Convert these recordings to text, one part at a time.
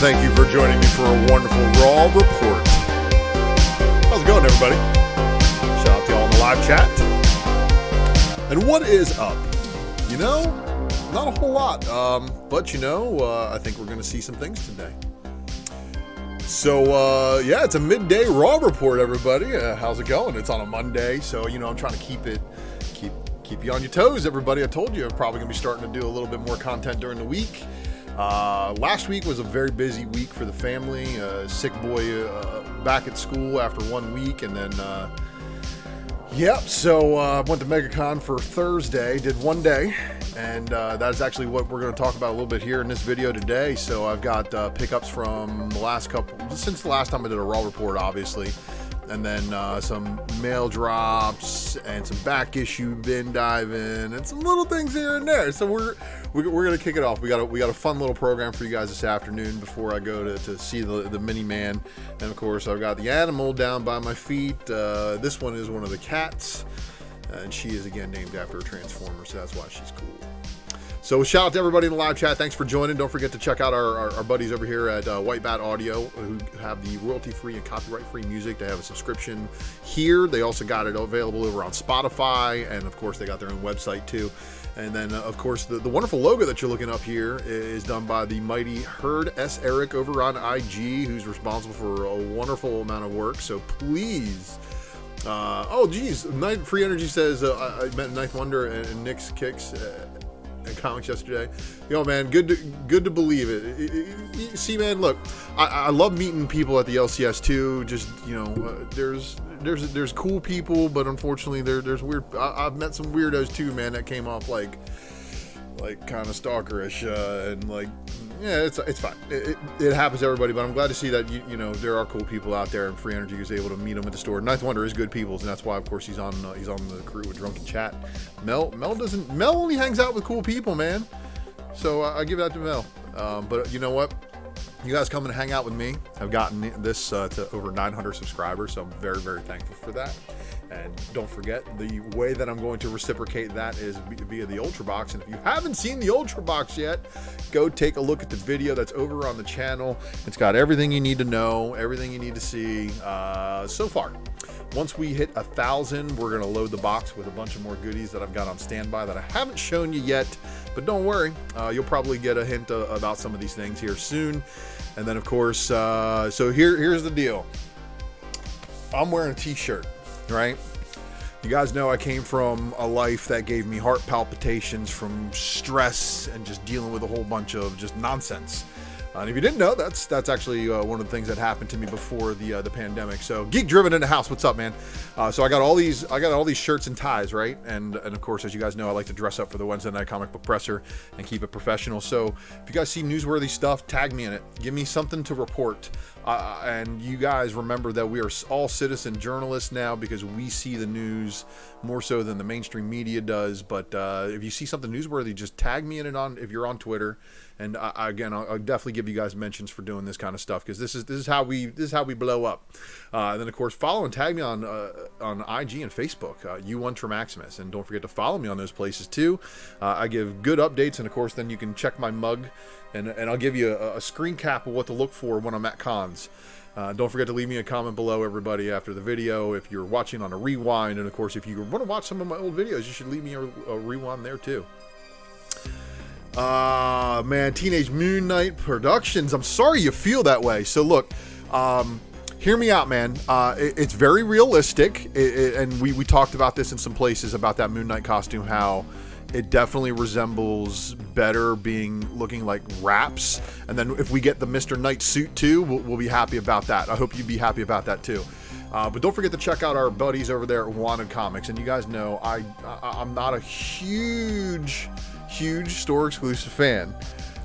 Thank you for joining me for a wonderful Raw report. How's it going, everybody? Shout out to y'all in the live chat. And what is up? You know, not a whole lot. But you know, I think we're going to see some things today. So, yeah, it's a midday Raw report, everybody. How's it going? It's on a Monday, so, you know, I'm trying to keep you on your toes, everybody. I told you I'm probably going to be starting to do a little bit more content during the week. Last week was a very busy week for the family. Sick boy back at school after 1 week, and then, so went to MegaCon for Thursday, did 1 day, and that is actually what we're going to talk about a little bit here in this video today. So I've got pickups from the last since the last time I did a Raw report, obviously. And then some mail drops and some back issue bin diving and some little things here and there. So we're gonna kick it off. We got a fun little program for you guys this afternoon before I go to see the mini man. And of course I've got the animal down by my feet. This one is one of the cats, and she is again named after a Transformer, so that's why she's cool. So shout out to everybody in the live chat. Thanks for joining. Don't forget to check out our buddies over here at White Bat Audio, who have the royalty-free and copyright-free music. They have a subscription here. They also got it available over on Spotify, and of course they got their own website too. And then of course the wonderful logo that you're looking up here is done by the mighty Herd S. Eric over on IG, who's responsible for a wonderful amount of work. So please. Oh geez, Free Energy says I met Ninth Wonder and Nick's Kicks and comics yesterday. Yo, man, good to believe it. See, man, look, I love meeting people at the LCS too. Just, you know, there's cool people, but unfortunately there's weird. I've met some weirdos too, man, that came off like kind of stalkerish, and like, yeah, it's fine. It happens to everybody, but I'm glad to see that you know there are cool people out there, and Free Energy is able to meet them at the store. Ninth Wonder is good people, and that's why, of course, he's on the crew with Drunken Chat. Mel only hangs out with cool people, man. So I give that to Mel. But you know what? You guys come and hang out with me. I've gotten this to over 900 subscribers, so I'm very, very thankful for that. And don't forget, the way that I'm going to reciprocate that is via the Ultra Box. And if you haven't seen the Ultra Box yet, go take a look at the video that's over on the channel. It's got everything you need to know, everything you need to see so far. Once we hit 1,000, we're going to load the box with a bunch of more goodies that I've got on standby that I haven't shown you yet. But don't worry, you'll probably get a hint about some of these things here soon. And then, of course, so here's the deal. I'm wearing a t-shirt, right? You guys know I came from a life that gave me heart palpitations from stress and just dealing with a whole bunch of just nonsense. And if you didn't know, that's actually one of the things that happened to me before the pandemic. So Geek Driven in the house, what's up, man? So I got all these shirts and ties, right? And of course, as you guys know, I like to dress up for the Wednesday Night Comic Book Presser and keep it professional. So if you guys see newsworthy stuff, tag me in it. Give me something to report. And you guys remember that we are all citizen journalists now because we see the news more so than the mainstream media does. But if you see something newsworthy, just tag me in it if you're on Twitter. And again, I'll definitely give you guys mentions for doing this kind of stuff because this is how we blow up. And then of course follow and tag me on IG and Facebook, ULTRA MAXIMUS, and don't forget to follow me on those places too. I give good updates, and of course then you can check my mug, and I'll give you a screen cap of what to look for when I'm at cons. Don't forget to leave me a comment below, everybody, after the video if you're watching on a rewind, and of course if you want to watch some of my old videos, you should leave me a rewind there too. Man, Teenage Moon Knight Productions. I'm sorry you feel that way. So look, hear me out, man. It's very realistic, and we talked about this in some places about that Moon Knight costume, how it definitely resembles better looking like Raps. And then if we get the Mr. Knight suit too, we'll be happy about that. I hope you'd be happy about that too. But don't forget to check out our buddies over there at Wanted Comics. And you guys know I'm not a huge store exclusive fan.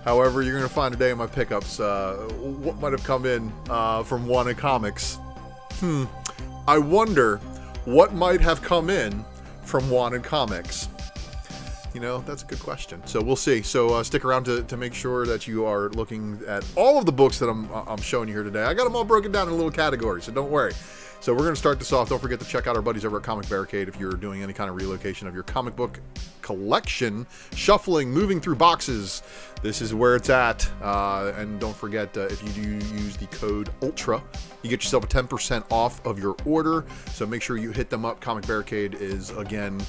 However, you're going to find today in my pickups what might have come in from Wanted Comics. I wonder what might have come in from Wanted Comics. You know, that's a good question. So we'll see. So stick around to make sure that you are looking at all of the books that I'm showing you here today. I got them all broken down in little categories, so don't worry. So we're going to start this off. Don't forget to check out our buddies over at Comic Barricade if you're doing any kind of relocation of your comic book collection, shuffling, moving through boxes. This is where it's at. And don't forget, if you do use the code ULTRA, you get yourself a 10% off of your order. So make sure you hit them up. Comic Barricade is, again,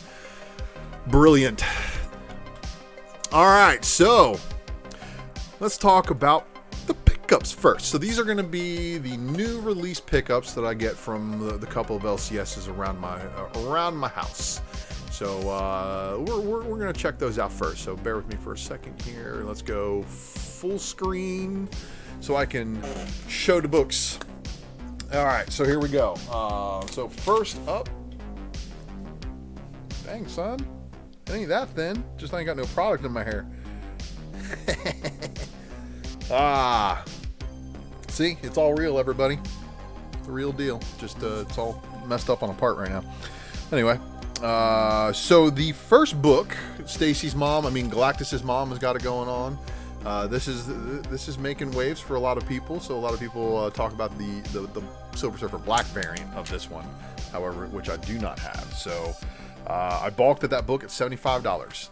brilliant. All right, so let's talk about the pickups first. So these are going to be the new release pickups that I get from the couple of LCSs around my house. So we're going to check those out first. So bear with me for a second here. Let's go full screen so I can show the books. All right, so here we go. So first up, dang son, it ain't that thin. Just ain't got no product in my hair. See, it's all real, everybody. The real deal. Just it's all messed up on a part right now. Anyway, so the first book, Stacy's mom, Galactus's mom has got it going on. This is making waves for a lot of people. So a lot of people talk about the Silver Surfer Black variant of this one, however, which I do not have. So I balked at that book at $75,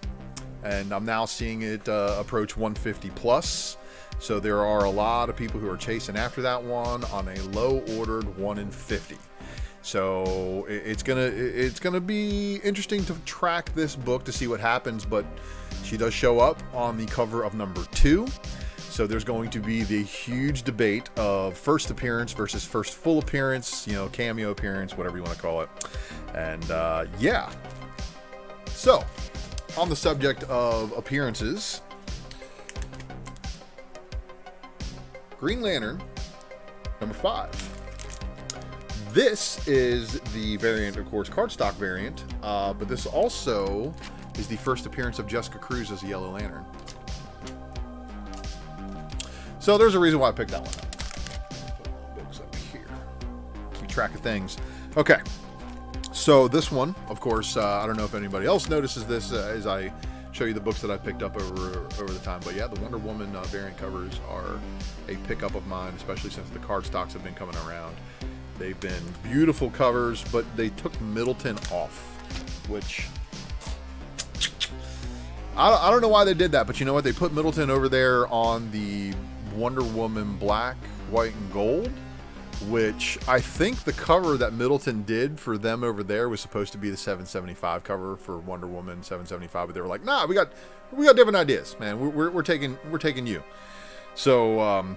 and I'm now seeing it approach $150 plus. So there are a lot of people who are chasing after that one on a low ordered 1 in 50. So it's gonna be interesting to track this book to see what happens, but she does show up on the cover of number 2. So there's going to be the huge debate of first appearance versus first full appearance, cameo appearance, whatever you want to call it. And yeah. So on the subject of appearances, Green Lantern, number 5. This is the variant, of course, cardstock variant, but this also is the first appearance of Jessica Cruz as a Yellow Lantern. So there's a reason why I picked that one up. Put my books up here. Keep track of things. Okay, so this one, of course, I don't know if anybody else notices this as I show you the books that I picked up over the time, but yeah, the Wonder Woman variant covers are a pickup of mine, especially since the card stocks have been coming around. They've been beautiful covers, but they took Middleton off, which I don't know why they did that, but you know what? They put Middleton over there on the Wonder Woman black, white, and gold, which I think the cover that Middleton did for them over there was supposed to be the 775 cover for Wonder Woman 775, but they were like, nah, we got different ideas, man. We're taking you. So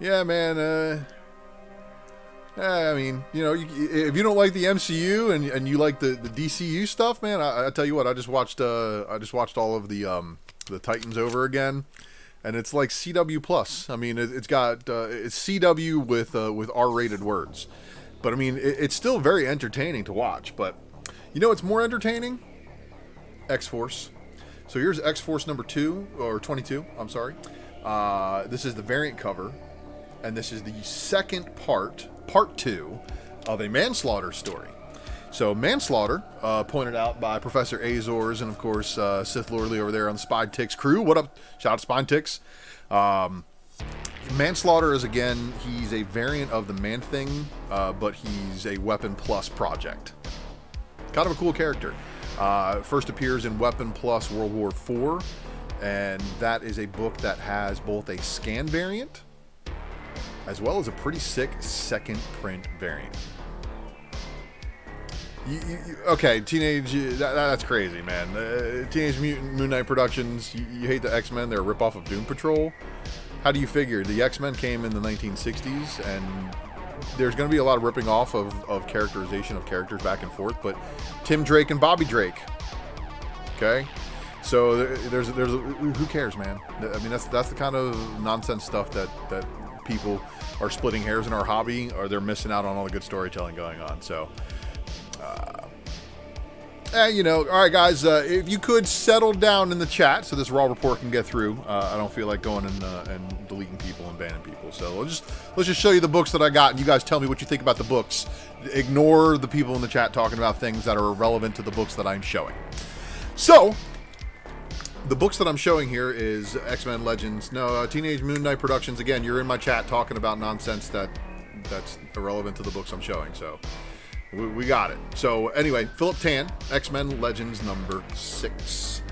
yeah, man. If you don't like the MCU and you like the DCU stuff, man, I tell you what, I just watched all of the Titans over again. And it's like CW plus. It's CW with R-rated words, but it's still very entertaining to watch. But it's more entertaining. X-Force. So here's X-Force number 2 or 22. I'm sorry. This is the variant cover, and this is the second part 2 of a manslaughter story. So Manslaughter, pointed out by Professor Azores and, of course, Sith Lordly over there on the Spine Ticks crew. What up? Shout out to Spine Ticks. Manslaughter is, again, he's a variant of the Man-Thing, but he's a Weapon Plus project. Kind of a cool character. First appears in Weapon Plus World War IV, and that is a book that has both a scan variant as well as a pretty sick second print variant. Okay, that's crazy, man. Teenage Mutant Moon Knight Productions, you hate the X-Men, they're a ripoff of Doom Patrol. How do you figure? The X-Men came in the 1960s, and there's going to be a lot of ripping off of characterization of characters back and forth, but Tim Drake and Bobby Drake. Okay? So there's who cares, man? That's the kind of nonsense stuff that people are splitting hairs in our hobby, or they're missing out on all the good storytelling going on. So all right, guys, if you could settle down in the chat so this Raw report can get through. I don't feel like going and deleting people and banning people. So let's just show you the books that I got, and you guys tell me what you think about the books. Ignore the people in the chat talking about things that are irrelevant to the books that I'm showing. So the books that I'm showing here is X-Men Legends. No, Teenage Moon Knight Productions. Again, you're in my chat talking about nonsense that's irrelevant to the books I'm showing, so we got it. So anyway, Philip Tan, X-Men Legends number 6.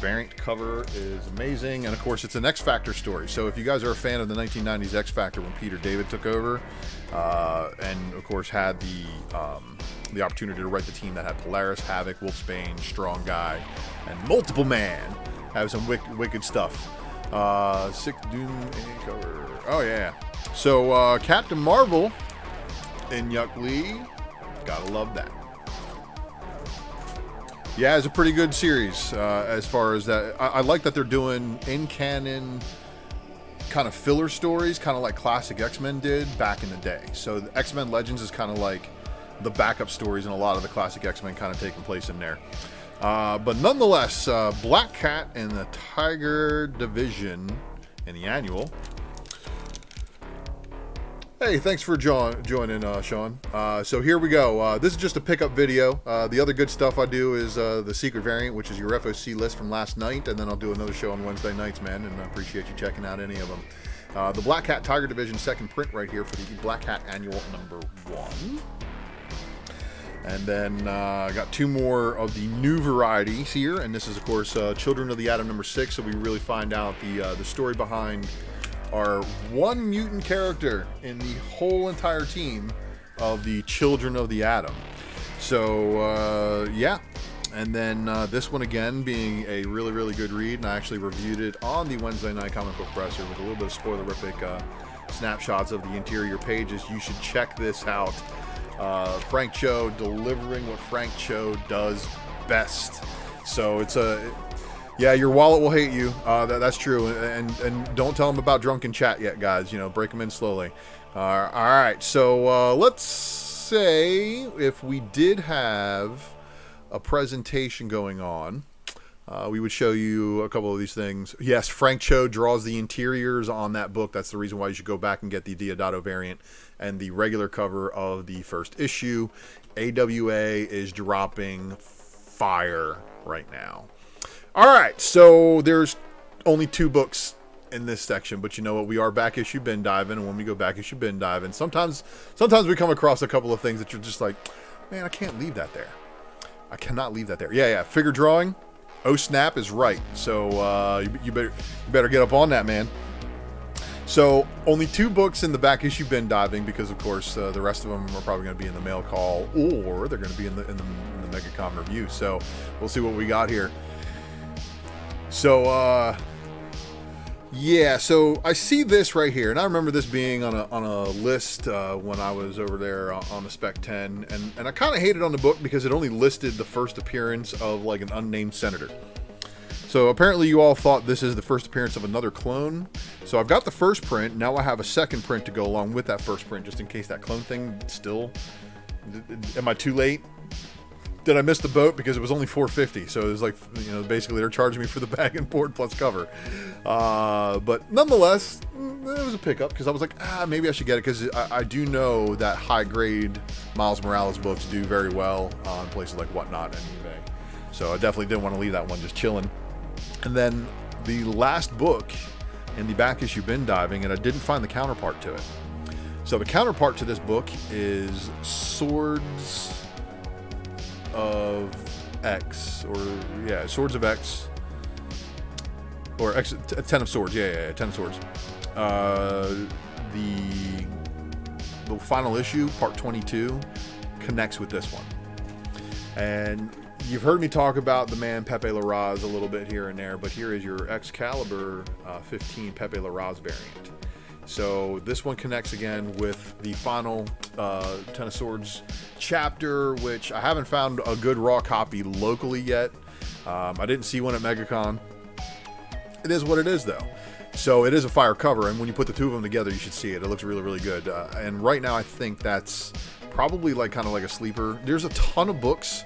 Variant cover is amazing, and of course it's an X Factor story. So if you guys are a fan of the 1990s X Factor when Peter David took over, and of course had the opportunity to write the team that had Polaris, Havoc, Wolfsbane, Strong Guy, and Multiple Man, have some wicked stuff. 6 Doom A cover. Oh yeah. So Captain Marvel in Yuck Lee, gotta love that. Yeah, it's a pretty good series as far as that. I like that they're doing in-canon kind of filler stories, kind of like classic X-Men did back in the day. So the X-Men Legends is kind of like the backup stories in a lot of the classic X-Men kind of taking place in there. But nonetheless, Black Cat and the Tiger Division in the annual. Hey, thanks for joining, Sean. So here we go. This is just a pickup video. The other good stuff I do is the secret variant, which is your FOC list from last night, and then I'll do another show on Wednesday nights, man, and I appreciate you checking out any of them. The Black Cat Tiger Division second print right here for the Black Cat Annual number 1. And then I got 2 more of the new varieties here, and this is, of course, Children of the Atom number 6, so we really find out the story behind our one mutant character in the whole entire team of the Children of the Atom. So, yeah. And then this one, again, being a really, really good read, and I actually reviewed it on the Wednesday Night Comic Book Presser with a little bit of spoilerific snapshots of the interior pages. You should check this out. Frank Cho delivering what Frank Cho does best. So it's yeah, your wallet will hate you. That's true. And don't tell them about drunken chat yet, guys. You know, break them in slowly. All right. So let's say if we did have a presentation going on, we would show you a couple of these things. Yes, Frank Cho draws the interiors on that book. That's the reason why you should go back and get the Deodato variant and the regular cover of the first issue. AWA is dropping fire right now. All right, so there's only 2 books in this section, but you know what? We are back issue bin diving, and when we go back issue bin diving, sometimes we come across a couple of things that you're just like, man, I can't leave that there. I cannot leave that there. Yeah, figure drawing. Oh snap is right. So you better get up on that, man. So only 2 books in the back issue bin diving because, of course, the rest of them are probably going to be in the mail call, or they're going to be in the MegaCon review. So we'll see what we got here. So, yeah, so I see this right here, and I remember this being on a list when I was over there on the Spec 10, and I kind of hated on the book because it only listed the first appearance of, like, an unnamed senator. So apparently you all thought this is the first appearance of another clone. So I've got the first print, now I have a second print to go along with that first print, just in case that clone thing still... Am I too late? Did I miss the boat? Because it was only $4.50, so it was like, you know, basically they're charging me for the bag and board plus cover. But nonetheless, it was a pickup because I was like, maybe I should get it because I do know that high-grade Miles Morales books do very well on places like Whatnot and eBay. So I definitely didn't want to leave that one just chilling. And then the last book in the back issue bin diving, and I didn't find the counterpart to it. So the counterpart to this book is Swords of X, or yeah, Swords of X, or X, 10 of Swords, yeah, 10 of Swords. The final issue, part 22, connects with this one. And you've heard me talk about the man Pepe Larraz a little bit here and there, but here is your Excalibur 15 Pepe Larraz variant. So this one connects again with the final Ten of Swords chapter, which I haven't found a good raw copy locally yet. I didn't see one at MegaCon. It is what it is, though. So it is a fire cover, and when you put the 2 of them together, you should see it. It looks really, really good. And right now, I think that's probably like kind of like a sleeper. There's a ton of books.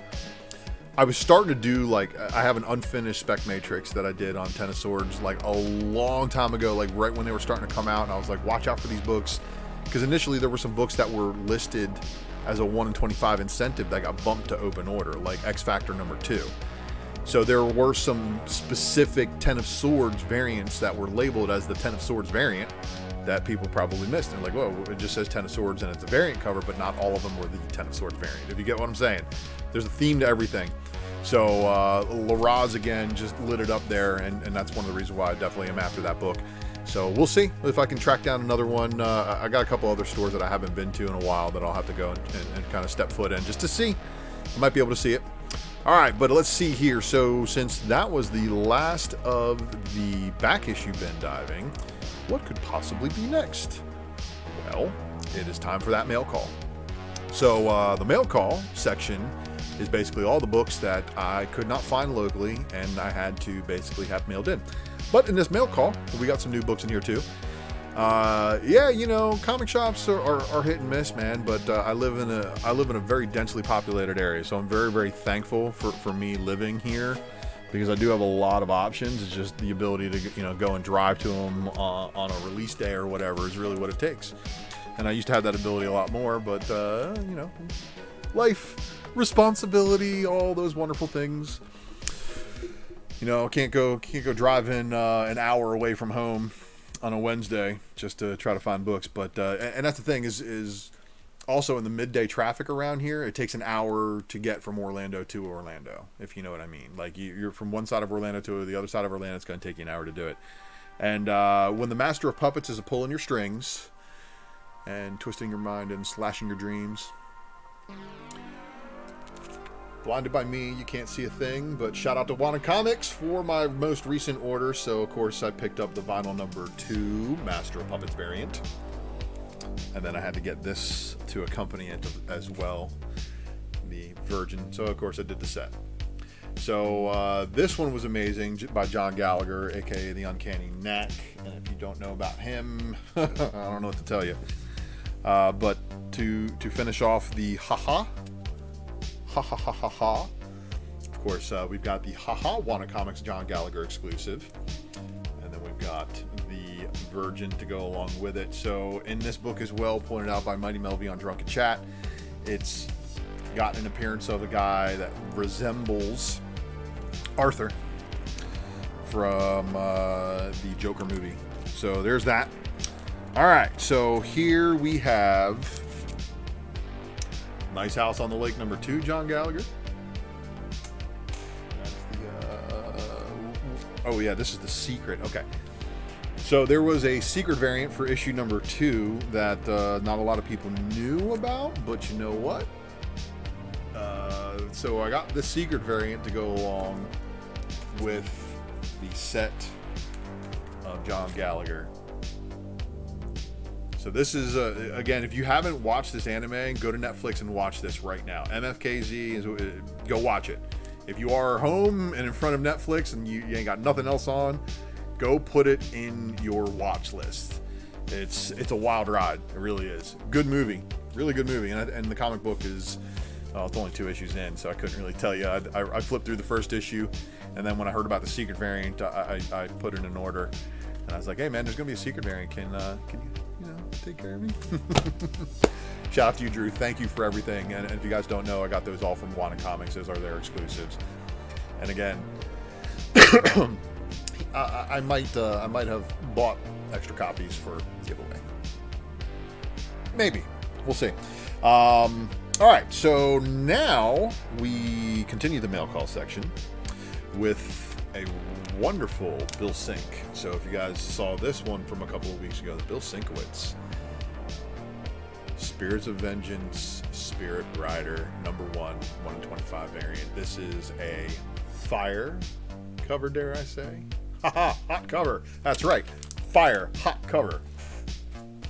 I was starting to do, like, I have an unfinished spec matrix that I did on Ten of Swords like a long time ago, like right when they were starting to come out, and I was like, watch out for these books, because initially there were some books that were listed as a 1 in 25 incentive that got bumped to open order, like X Factor number 2. So there were some specific Ten of Swords variants that were labeled as the Ten of Swords variant that people probably missed. And like, whoa, it just says Ten of Swords and it's a variant cover, but not all of them were the Ten of Swords variant. If you get what I'm saying, there's a theme to everything. So Laraz again just lit it up there, and that's one of the reasons why I definitely am after that book. So we'll see if I can track down another one. I got a couple other stores that I haven't been to in a while that I'll have to go and kind of step foot in just to see. I might be able to see it. All right, but let's see here. So since that was the last of the back issue bin diving, what could possibly be next? Well, it is time for that mail call. So the mail call section is basically all the books that I could not find locally and I had to basically have mailed in. But in this mail call, we got some new books in here too. Yeah, you know, comic shops are hit and miss, man. But I live in a very densely populated area, so I'm very, very thankful for me living here, because I do have a lot of options. It's just the ability to go and drive to them on a release day or whatever is really what it takes. And I used to have that ability a lot more, but you know, life, responsibility, all those wonderful things. You know, can't go driving an hour away from home on a Wednesday just to try to find books. But and that's the thing is also in the midday traffic around here, it takes an hour to get from Orlando to Orlando, if you know what I mean. Like you're from one side of Orlando to the other side of Orlando, it's going to take you an hour to do it. And when the master of puppets is pulling your strings and twisting your mind and slashing your dreams, blinded by me, you can't see a thing. But shout out to Wanted Comics for my most recent order. So of course I picked up the vinyl number 2 Master of Puppets variant, and then I had to get this to accompany it as well, the Virgin. So of course I did the set. So this one was amazing, by John Gallagher, aka the Uncanny Knack. And if you don't know about him, I don't know what to tell you. But to finish off the haha. Of course, we've got the haha Wanted Comics John Gallagher exclusive, and then we've got the Virgin to go along with it. So in this book as well, pointed out by Mighty Melvy on Drunken Chat, it's got an appearance of a guy that resembles Arthur from the Joker movie. So there's that. All right, so here we have Nice House on the Lake number 2, John Gallagher. That's the, oh yeah, this is the secret. Okay. So there was a secret variant for issue number 2 that not a lot of people knew about, but you know what? So I got this secret variant to go along with the set of John Gallagher. So this is, again, if you haven't watched this anime, go to Netflix and watch this right now. MFKZ, go watch it. If you are home and in front of Netflix and you ain't got nothing else on, go put it in your watch list. It's a wild ride. It really is. Good movie. Really good movie. And the comic book is, it's only 2 issues in, so I couldn't really tell you. I flipped through the first issue, and then when I heard about the secret variant, I put it in order. And I was like, hey man, there's going to be a secret variant. Can you take care of me? Shout out to you, Drew. Thank you for everything. And if you guys don't know, I got those all from Wanted Comics. Those are their exclusives. And again, I might have bought extra copies for giveaway. Maybe. We'll see. All right. So now we continue the mail call section with a wonderful Bill Sink. So if you guys saw this one from a couple of weeks ago, the Bill Sinkowitz Spirits of Vengeance Spirit Rider number 1 125 variant. This is a fire cover, dare I say? Haha, hot cover. That's right, fire hot cover.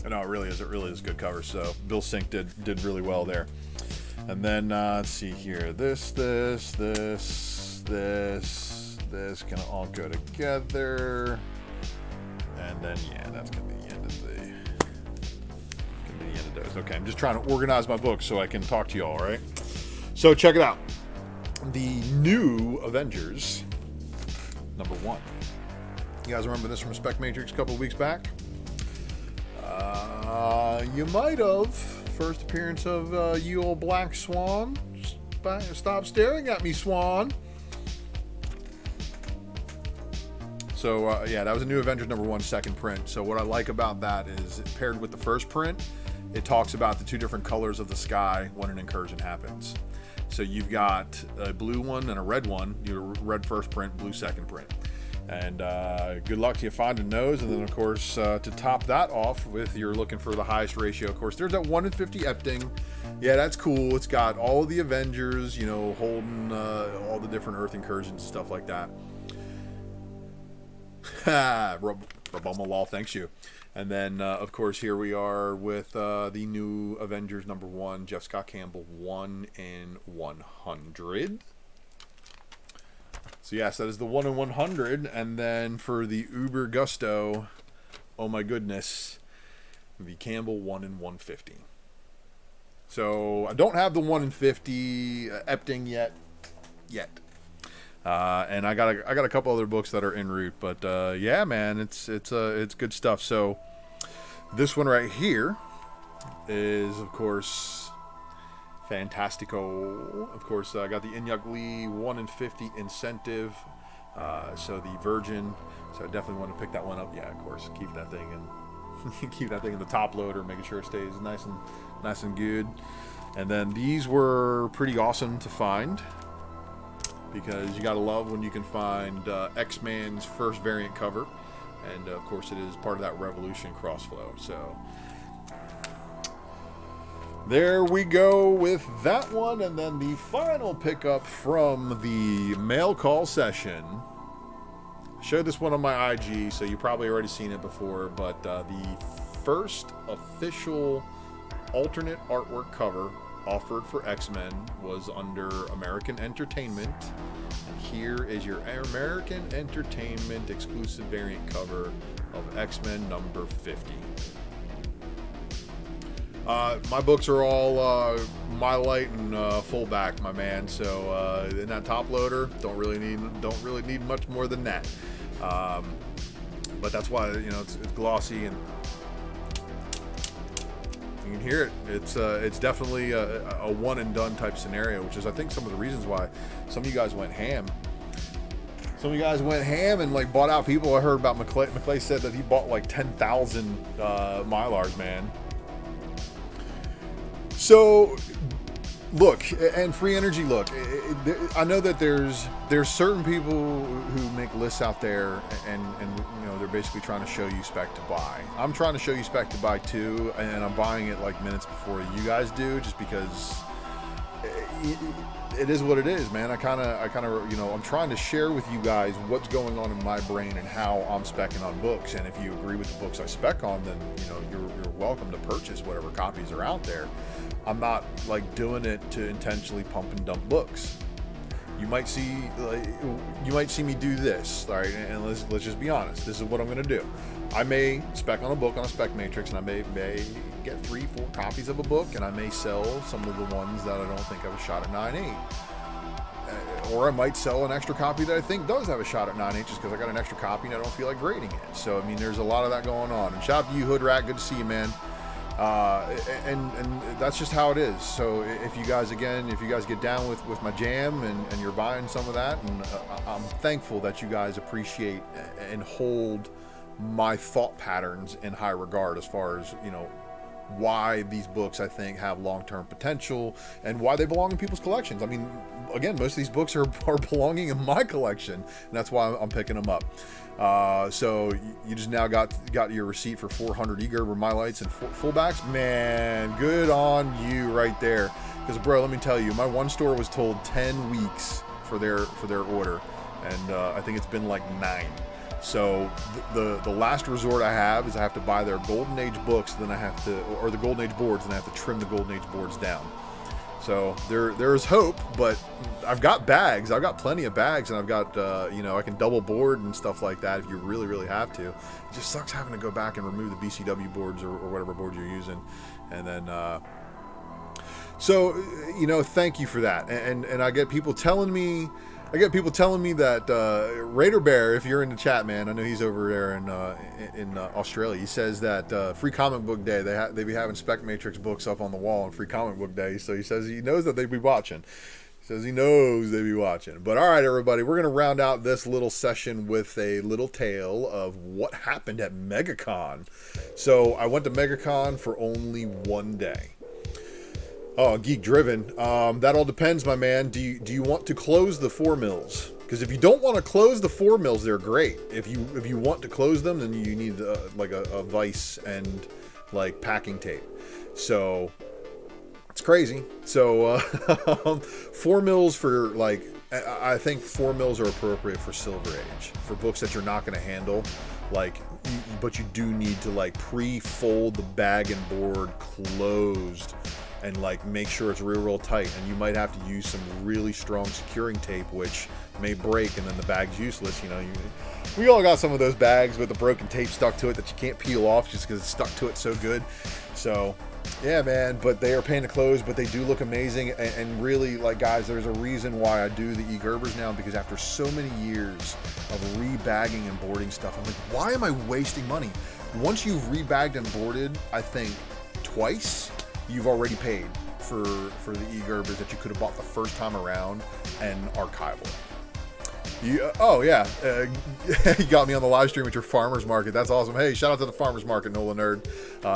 No, it really is a good cover. So Bill Sink did really well there. And then let's see here, this can all go together, and then yeah, that's gonna be the end of those. Okay, I'm just trying to organize my book so I can talk to you all right? So check it out, the new Avengers number 1. You guys remember this from Spec Matrix a couple of weeks back? You might have. First appearance of you old black swan. Stop staring at me, swan. So yeah, that was a new Avengers #1 second print. So what I like about that is paired with the first print, it talks about the two different colors of the sky when an incursion happens. So you've got a blue one and a red one. Your red first print, blue second print. And good luck to you finding those. And then, of course, to top that off with, you're looking for the highest ratio. Of course, there's that 1 in 50 Epting. Yeah, that's cool. It's got all of the Avengers, you know, holding all the different Earth incursions and stuff like that. Ha! Law, thanks you. And then, of course, here we are with the new Avengers #1, Jeff Scott Campbell, 1 in 100. So yes, that is the 1 in 100. And then for the Uber Gusto, oh my goodness, the Campbell 1 in 150. So I don't have the 1 in 50 Epting yet. And I got a couple other books that are en route, but yeah, man, it's good stuff. So this one right here is, of course, Fantastico. Of course, I got the Inyuk Lee 1 in 50 incentive. So the Virgin. So I definitely want to pick that one up. Yeah, of course, keep that thing in the top loader, making sure it stays nice and good. And then these were pretty awesome to find, because you gotta love when you can find X-Man's first variant cover, and of course it is part of that Revolution crossflow. So there we go with that one. And then the final pickup from the mail call session. I showed this one on my IG, so you probably already seen it before, but the first official alternate artwork cover offered for X-Men was under American Entertainment. And here is your American Entertainment exclusive variant cover of X-Men #50. My books are all My Light and fullback, my man. So in that top loader, don't really need much more than that. But that's why, you know, it's glossy and you can hear it. It's definitely a one and done type scenario, which is, I think, some of the reasons why some of you guys went ham. Some of you guys went ham and like bought out people. I heard about McClay. McClay said that he bought like 10,000 Mylars, man. So look, and free energy, look, I know that there's certain people who make lists out there, and you know, they're basically trying to show you spec to buy. I'm trying to show you spec to buy too, and I'm buying it like minutes before you guys do, just because it is what it is, man. I kind of, you know, I'm trying to share with you guys what's going on in my brain and how I'm speccing on books. And if you agree with the books I spec on, then, you know, you're welcome to purchase whatever copies are out there. I'm not like doing it to intentionally pump and dump books. You might see me do this, all right? And let's just be honest. This is what I'm going to do. I may spec on a book on a spec matrix, and I may get 3-4 copies of a book, and I may sell some of the ones that I don't think have a shot at 9.8. Or I might sell an extra copy that I think does have a shot at 9.8 just because I got an extra copy and I don't feel like grading it. So, I mean, there's a lot of that going on. And shout out to you, Hood Rat. Good to see you, man. And that's just how it is. So if you guys get down with my jam and you're buying some of that, and I'm thankful that you guys appreciate and hold my thought patterns in high regard as far as, you know, why these books I think have long-term potential and why they belong in people's collections. I mean, again, most of these books are belonging in my collection, and that's why I'm picking them up. So you just now got your receipt for 400 eGerber My Lights and fullbacks. Man, good on you right there. Because, bro, let me tell you, my one store was told 10 weeks for their order, and I think it's been like 9. So the last resort I have is I have to buy their Golden Age books, then I have to, or the Golden Age boards, and I have to trim the Golden Age boards down. So there's hope, but I've got bags. I've got plenty of bags, and I've got, you know, I can double board and stuff like that if you really, really have to. It just sucks having to go back and remove the BCW boards or whatever board you're using. And then, so, you know, thank you for that. And I get people telling me, that Raider Bear, if you're in the chat, man, I know he's over there in Australia. He says that Free Comic Book Day, they be having Spec Matrix books up on the wall on Free Comic Book Day. So he says he knows that they'd be watching. Says he knows they be watching. But all right, everybody, we're going to round out this little session with a little tale of what happened at MegaCon. So I went to MegaCon for only one day. Oh, geek driven. That all depends, my man. Do you want to close the 4 mils? Because if you don't want to close the 4 mils, they're great. If you want to close them, then you need like a vise and like packing tape. So it's crazy. So 4 mils for like, I think 4 mils are appropriate for Silver Age, for books that you're not going to handle. Like, but you do need to like pre-fold the bag and board closed and like make sure it's real tight. And you might have to use some really strong securing tape, which may break and then the bag's useless. You know, we all got some of those bags with the broken tape stuck to it that you can't peel off just because it's stuck to it so good. So yeah, man, but they are a pain to close, but they do look amazing. And really, like, guys, there's a reason why I do the e-Gerbers now, because after so many years of rebagging and boarding stuff, I'm like, why am I wasting money? Once you've rebagged and boarded, I think twice, you've already paid for the e-Gerbers that you could have bought the first time around and archival. Oh yeah, you got me on the live stream at your farmer's market. That's awesome. Hey, shout out to the farmer's market, Nola Nerd.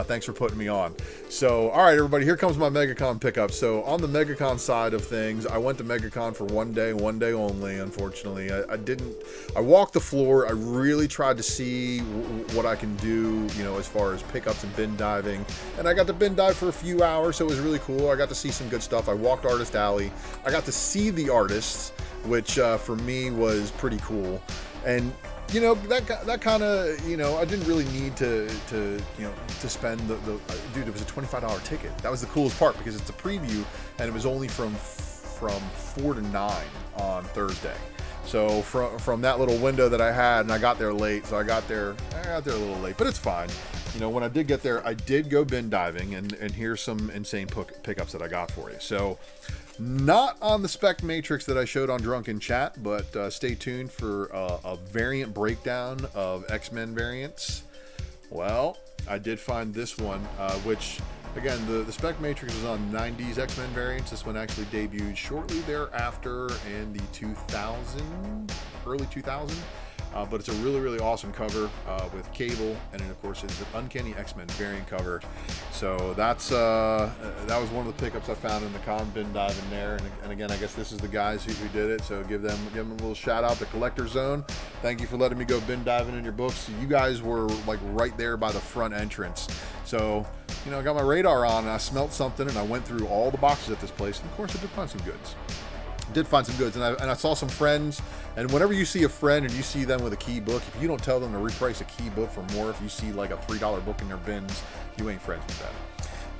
Thanks for putting me on. So, all right, everybody, here comes my MegaCon pickup. So, on the MegaCon side of things, I went to MegaCon for one day only. Unfortunately, I walked the floor. I really tried to see what I can do, you know, as far as pickups and bin diving. And I got to bin dive for a few hours, so it was really cool. I got to see some good stuff. I walked Artist Alley. I got to see the artists, which for me was pretty cool. And you know, that kind of, you know, I didn't really need to you know, to spend the dude, it was a $25 ticket. That was the coolest part, because it's a preview and it was only from 4 to 9 on Thursday. So from that little window that I had, and I got there late, so I got there a little late, but it's fine. You know, when I did get there, I did go bin diving, and here's some insane pickups that I got for you. So, not on the spec matrix that I showed on Drunken Chat, but stay tuned for a variant breakdown of X-Men variants. Well, I did find this one, which, again, the spec matrix was on 90s X-Men variants. This one actually debuted shortly thereafter in the early 2000s. But it's a really, really awesome cover with Cable, and then of course it's an Uncanny X-Men variant cover. So that was one of the pickups I found in the con bin diving there. And again, I guess this is the guys who did it. So give them a little shout out, the Collector Zone. Thank you for letting me go bin diving in your books. You guys were like right there by the front entrance. So, you know, I got my radar on and I smelt something, and I went through all the boxes at this place. And of course I did find some goods. And I saw some friends, and whenever you see a friend and you see them with a key book, if you don't tell them to reprice a key book for more, if you see like a $3 book in their bins, you ain't friends with them.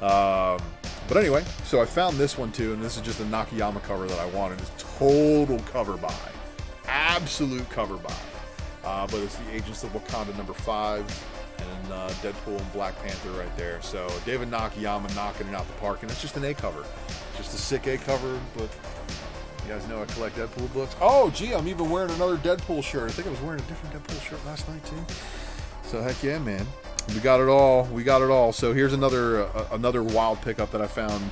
But anyway, so I found this one too, and this is just a Nakayama cover that I wanted. It's total cover buy, absolute cover buy. But it's the Agents of Wakanda #5 and Deadpool and Black Panther right there. So David Nakayama knocking it out the park, and it's just an A cover, just a sick A cover, but. You guys know I collect Deadpool books. Oh, gee, I'm even wearing another Deadpool shirt. I think I was wearing a different Deadpool shirt last night, too. So, heck yeah, man. We got it all. So, here's another wild pickup that I found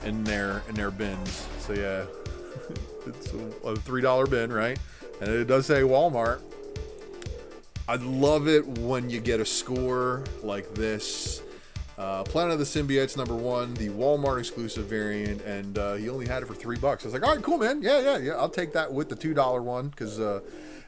in their bins. So, yeah, it's a $3 bin, right? And it does say Walmart. I love it when you get a score like this. Planet of the Symbiotes #1, the Walmart exclusive variant, and he only had it for $3. I was like, all right, cool, man. Yeah. I'll take that with the $2 one, because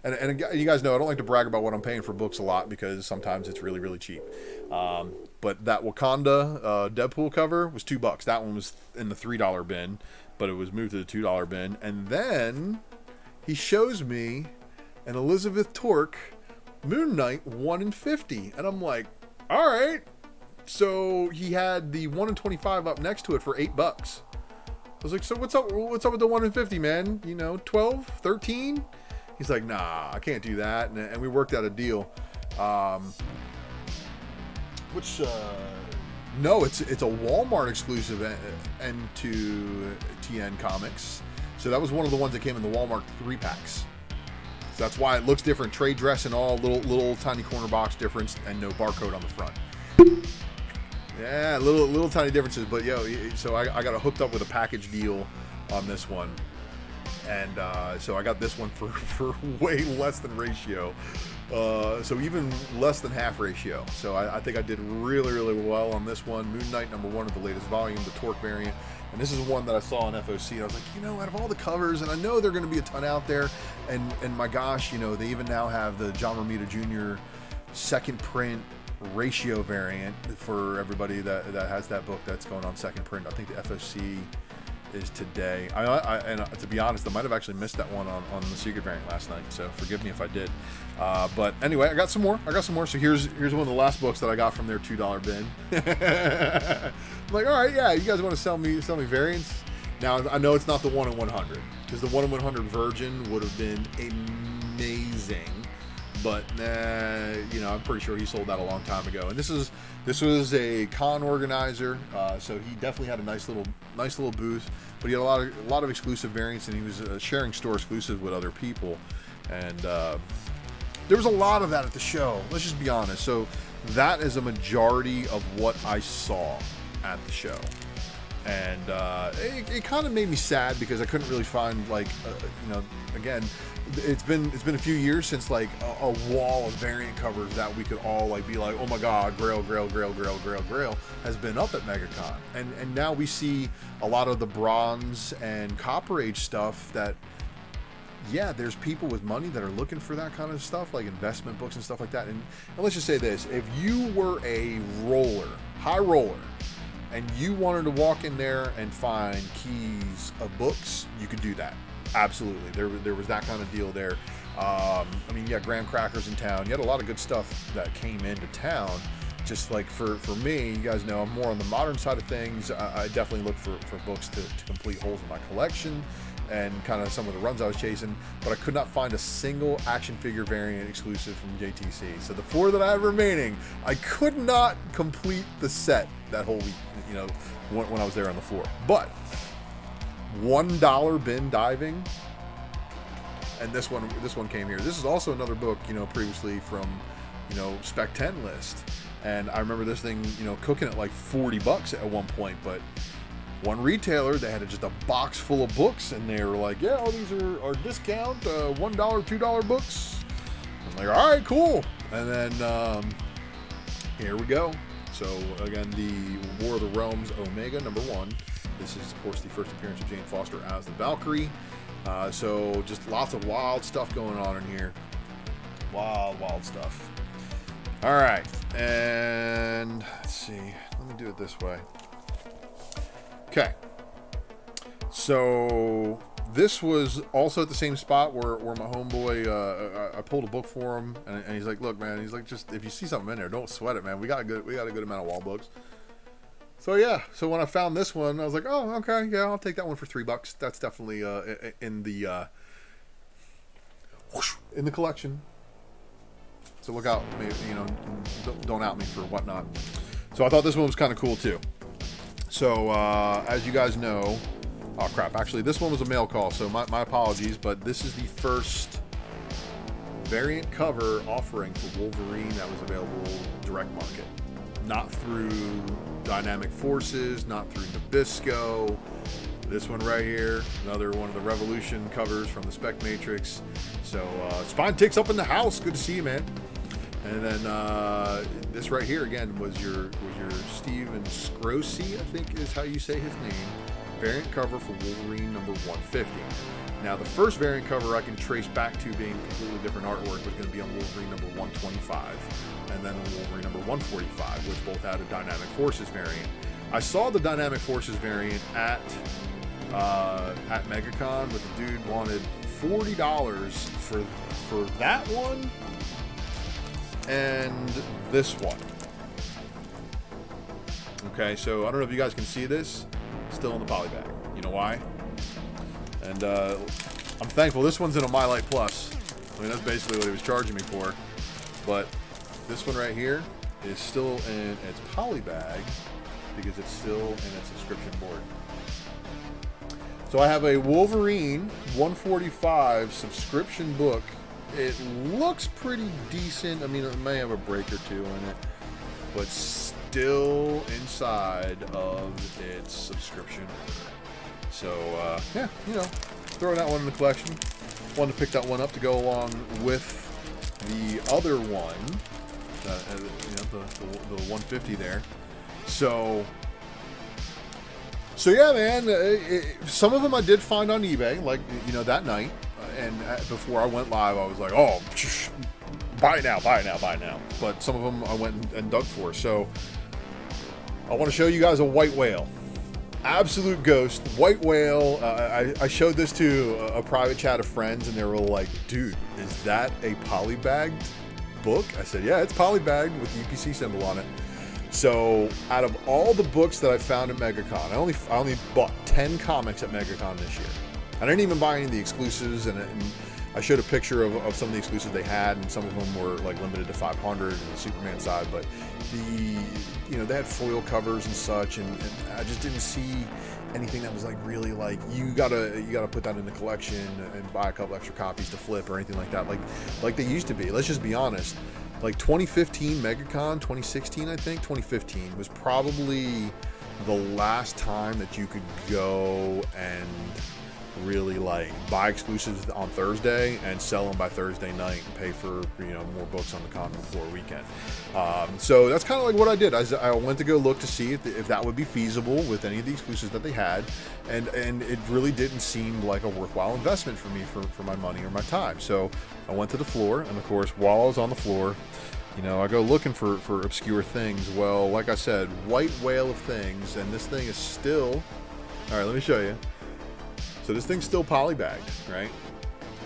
and you guys know I don't like to brag about what I'm paying for books a lot, because sometimes it's really, really cheap. But that Wakanda Deadpool cover was $2. That one was in the $3 bin, but it was moved to the $2 bin. And then he shows me an Elizabeth Torque Moon Knight 1 in 50, and I'm like, all right. So he had the 1 in 25 up next to it for $8. I was like, so what's up with the 1 in 50, man? You know, 12, 13? He's like, nah, I can't do that. And we worked out a deal. No, it's a Walmart exclusive and to TN Comics. So that was one of the ones that came in the Walmart 3-packs. So that's why it looks different. Trade dress and all, little tiny corner box difference, and no barcode on the front. Yeah, little tiny differences, but so I got it hooked up with a package deal on this one. And so I got this one for way less than ratio. So even less than half ratio. So I think I did really, really well on this one. Moon Knight #1 of the latest volume, the Torque variant. And this is one that I saw on FOC. And I was like, you know, out of all the covers, and I know there are going to be a ton out there. And my gosh, you know, they even now have the John Romita Jr. second print ratio variant for everybody that has that book that's going on second print. I think the FOC is today. And to be honest, I might have actually missed that one on the Secret variant last night, so forgive me if I did. But anyway, I got some more. So here's one of the last books that I got from their $2 bin. I'm like, all right, yeah, you guys want to sell me variants? Now I know it's not the 1 in 100, because the 1 in 100 Virgin would have been amazing. But you know, I'm pretty sure he sold that a long time ago. And this was a con organizer, so he definitely had a nice little booth. But he had a lot of exclusive variants, and he was sharing store exclusive with other people. And there was a lot of that at the show. Let's just be honest. So that is a majority of what I saw at the show. And it kind of made me sad because I couldn't really find, like, you know, again, it's been a few years since like a wall of variant covers that we could all like be like, oh my god, Grail has been up at MegaCon. And now we see a lot of the bronze and copper age stuff that, yeah, there's people with money that are looking for that kind of stuff, like investment books and stuff like that. And let's just say this, if you were a high roller, and you wanted to walk in there and find keys of books, you could do that. Absolutely. There was that kind of deal there. I mean, yeah, graham crackers in town. You had a lot of good stuff that came into town. Just like for me, you guys know I'm more on the modern side of things. I definitely look for books to complete holes in my collection and kind of some of the runs I was chasing, but I could not find a single action figure variant exclusive from JTC. So the 4 that I have remaining, I could not complete the set that whole week, you know, when I was there on the floor. But $1 bin diving, and this one came here. This is also another book, you know, previously from, you know, Spec 10 list. And I remember this thing, you know, cooking at like $40 at one point, but one retailer, they had just a box full of books, and they were like, yeah, all these are discount, $1, $2 books. I'm like, all right, cool. And then here we go. So again, the War of the Realms Omega #1. This is, of course, the first appearance of Jane Foster as the Valkyrie. So just lots of wild stuff going on in here. Wild stuff. All right, and let's see. Let me do it this way. Okay, so this was also at the same spot where my homeboy, I pulled a book for him, and he's like, look, man, he's like, just if you see something in there, don't sweat it, man. We got a good amount of wall books. So yeah, so when I found this one, I was like, oh, okay, yeah, I'll take that one for $3. That's definitely in the collection. So look out, you know, don't out me for whatnot. So I thought this one was kind of cool too. So as you guys know, oh crap, actually this one was a mail call, so my apologies, but this is the first variant cover offering for Wolverine that was available direct market. Not through Dynamic Forces, not through Nabisco. This one right here, another one of the Revolution covers from the Spec Matrix. So Spine Tick's up in the house, good to see you, man. And then this right here again was your Steven Scrossi, I think is how you say his name. Variant cover for Wolverine #150. Now the first variant cover I can trace back to being completely different artwork was going to be on Wolverine #125, and then Wolverine #145, which both had a Dynamic Forces variant. I saw the Dynamic Forces variant at MegaCon, but the dude wanted $40 for that one and this one. Okay, so I don't know if you guys can see this. Still in the poly bag. You know why? And I'm thankful this one's in a My Light Plus. I mean, that's basically what he was charging me for. But this one right here is still in its poly bag because it's still in its subscription board. So I have a Wolverine 145 subscription book. It looks pretty decent. I mean, it may have a break or two in it, but still inside of its subscription. So yeah, you know, throwing that one in the collection. Wanted to pick that one up to go along with the other one, the 150 there. So yeah, man. Some of them I did find on eBay, like that night, and before I went live, I was like, oh, buy it now. But some of them I went and dug for. So I want to show you guys a white whale. Absolute ghost, white whale. I showed this to a private chat of friends, and they were like, dude, is that a polybagged book? I said, yeah, it's polybagged with the UPC symbol on it. So out of all the books that I found at MegaCon, I only bought 10 comics at MegaCon this year. I didn't even buy any of the exclusives, and I showed a picture of some of the exclusives they had, and some of them were like limited to 500 on the Superman side, but they had foil covers and such, and I just didn't see anything that was like really like you gotta put that in the collection and buy a couple extra copies to flip or anything like that, like they used to be. Let's just be honest. Like 2015 MegaCon, 2016 I think, 2015 was probably the last time that you could go and really like buy exclusives on Thursday and sell them by Thursday night and pay for more books on the comic floor weekend. So that's kind of like what I did. I went to go look to see if that would be feasible with any of the exclusives that they had, and it really didn't seem like a worthwhile investment for me for my money or my time. So I went to the floor, and of course while I was on the floor, I go looking for obscure things. Well, like I said, white whale of things, and this thing is still, all right, let me show you. So this thing's still polybagged, right?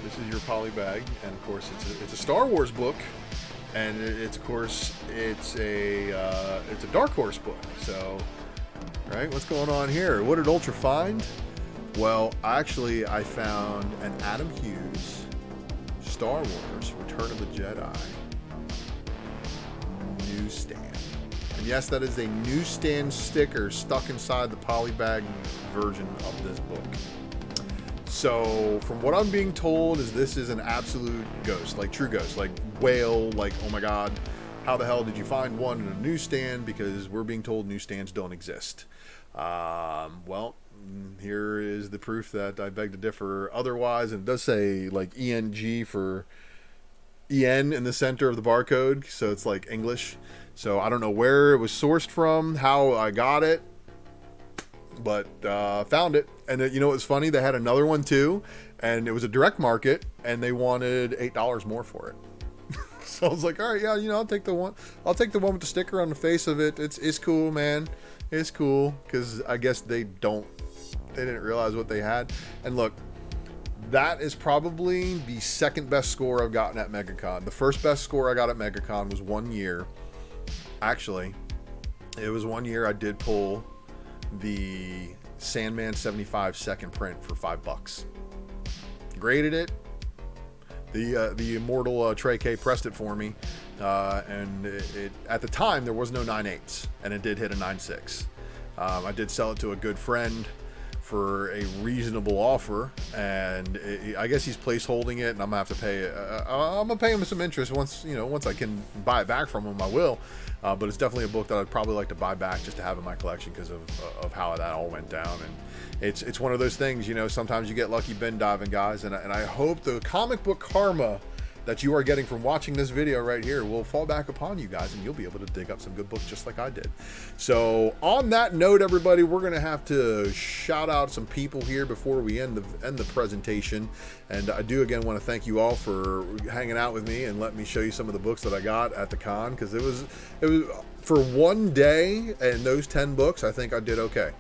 This is your polybag, and of course it's a Star Wars book, and it's a Dark Horse book. So, right, what's going on here? What did Ultra find? Well, actually, I found an Adam Hughes Star Wars Return of the Jedi newsstand. And yes, that is a newsstand sticker stuck inside the polybag version of this book. So from what I'm being told is this is an absolute ghost, like true ghost, like whale, like, oh my God, how the hell did you find one in a newsstand? Because we're being told newsstands don't exist. Well, here is the proof that I beg to differ otherwise. And it does say like ENG for EN in the center of the barcode. So it's like English. So I don't know where it was sourced from, how I got it, but found it. And it was funny, they had another one too, and it was a direct market, and they wanted $8 more for it. So I was like, all right, yeah, I'll take the one with the sticker on the face of it. It's cool, man. It's cool, because I guess they didn't realize what they had. And look, that is probably the second best score I've gotten at MegaCon. The first best score I got at MegaCon was 1 year. Actually, it was 1 year I did pull the Sandman 75 second print for $5. Graded it. The immortal Trey K pressed it for me, and it at the time there was no 9/8, and it did hit a 9/6. I did sell it to a good friend for a reasonable offer, and I guess he's place holding it, and I'm gonna have to pay. I'm gonna pay him some interest once I can buy it back from him. I will. But it's definitely a book that I'd probably like to buy back just to have in my collection because of how that all went down. And it's one of those things, sometimes you get lucky bin diving, guys, and I hope the comic book karma that you are getting from watching this video right here will fall back upon you guys, and you'll be able to dig up some good books just like I did. So on that note, everybody, we're gonna have to shout out some people here before we end the presentation. And I do again want to thank you all for hanging out with me and let me show you some of the books that I got at the con, because it was for one day, and those 10 books, I think I did okay.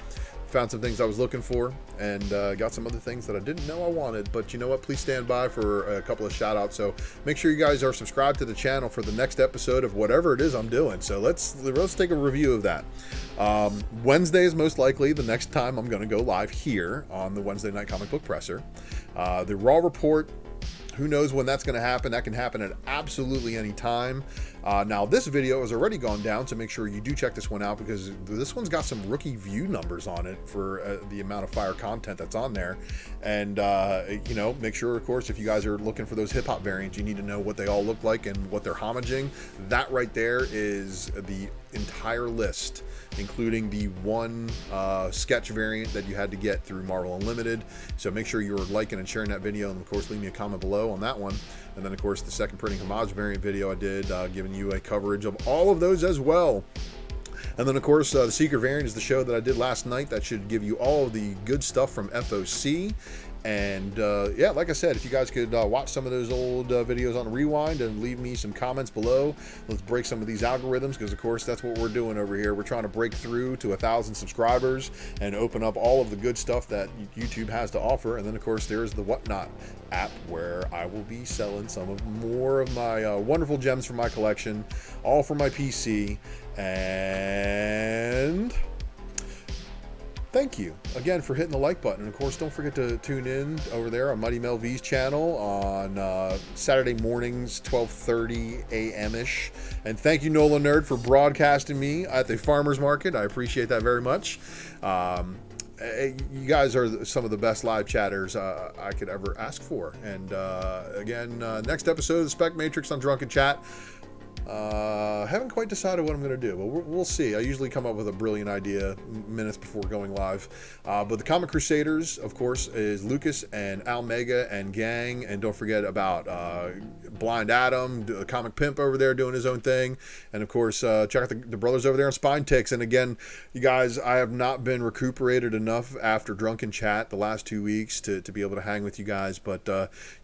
Found some things I was looking for, and got some other things that I didn't know I wanted. But you know what? Please stand by for a couple of shout outs. So make sure you guys are subscribed to the channel for the next episode of whatever it is I'm doing. So let's take a review of that. Wednesday is most likely the next time I'm going to go live here on the Wednesday Night Comic Book Presser. The Raw Report, Who knows when that's going to happen? That can happen at absolutely any time. Now, this video has already gone down, so make sure you do check this one out, because this one's got some rookie view numbers on it for the amount of fire content that's on there. And, you know, make sure, of course, if you guys are looking for those hip-hop variants, you need to know what they all look like and what they're homaging. That right there is the entire list, including the one sketch variant that you had to get through Marvel Unlimited. So make sure you're liking and sharing that video, and of course leave me a comment below on that one. And then of course the second printing homage variant video I did, giving you a coverage of all of those as well. And then of course the secret variant is the show that I did last night that should give you all of the good stuff from FOC. And yeah, like I said, if you guys could watch some of those old videos on Rewind and leave me some comments below, let's break some of these algorithms, because of course that's what we're doing over here. We're trying to break through to 1,000 subscribers and open up all of the good stuff that YouTube has to offer. And then of course there's the Whatnot app, where I will be selling some of more of my wonderful gems from my collection, all for my PC. And thank you again for hitting the like button. And of course, don't forget to tune in over there on Mighty Mel V's channel on Saturday mornings, 12:30 a.m.-ish. And thank you, Nola Nerd, for broadcasting me at the farmer's market. I appreciate that very much. You guys are some of the best live chatters I could ever ask for. And again, next episode of the Spec Matrix on Drunken Chat. Haven't quite decided what I'm going to do, but we'll see. I usually come up with a brilliant idea minutes before going live. But the Comic Crusaders, of course, is Lucas and Almega and gang. And don't forget about Blind Adam, the Comic Pimp over there doing his own thing. And of course, check out the brothers over there on Spine Ticks. And again, you guys, I have not been recuperated enough after Drunken Chat the last 2 weeks to be able to hang with you guys. But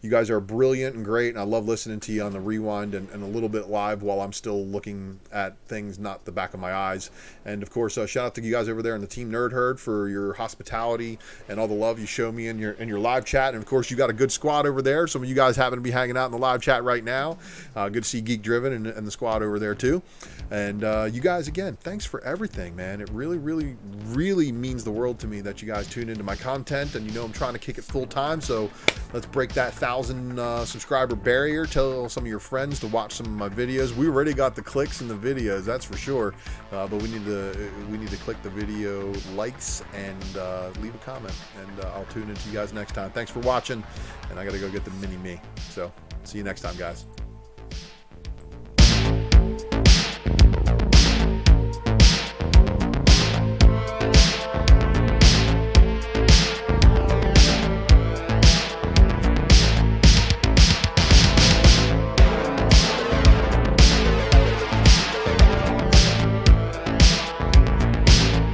you guys are brilliant and great, and I love listening to you on the Rewind and a little bit live while I'm still looking at things, not the back of my eyes. And of course, shout out to you guys over there in the Team Nerd Herd for your hospitality and all the love you show me in your live chat. And of course, you got a good squad over there. Some of you guys happen to be hanging out in the live chat right now. Good to see Geek Driven and the squad over there too. And you guys, again, thanks for everything, man. It really, really, really means the world to me that you guys tune into my content. And you know I'm trying to kick it full time, so let's break that 1,000 subscriber barrier. Tell some of your friends to watch some of my videos. We already got the clicks in the videos, that's for sure. But we need to click the video likes and leave a comment. And I'll tune into you guys next time. Thanks for watching. And I got to go get the mini me. So see you next time, guys.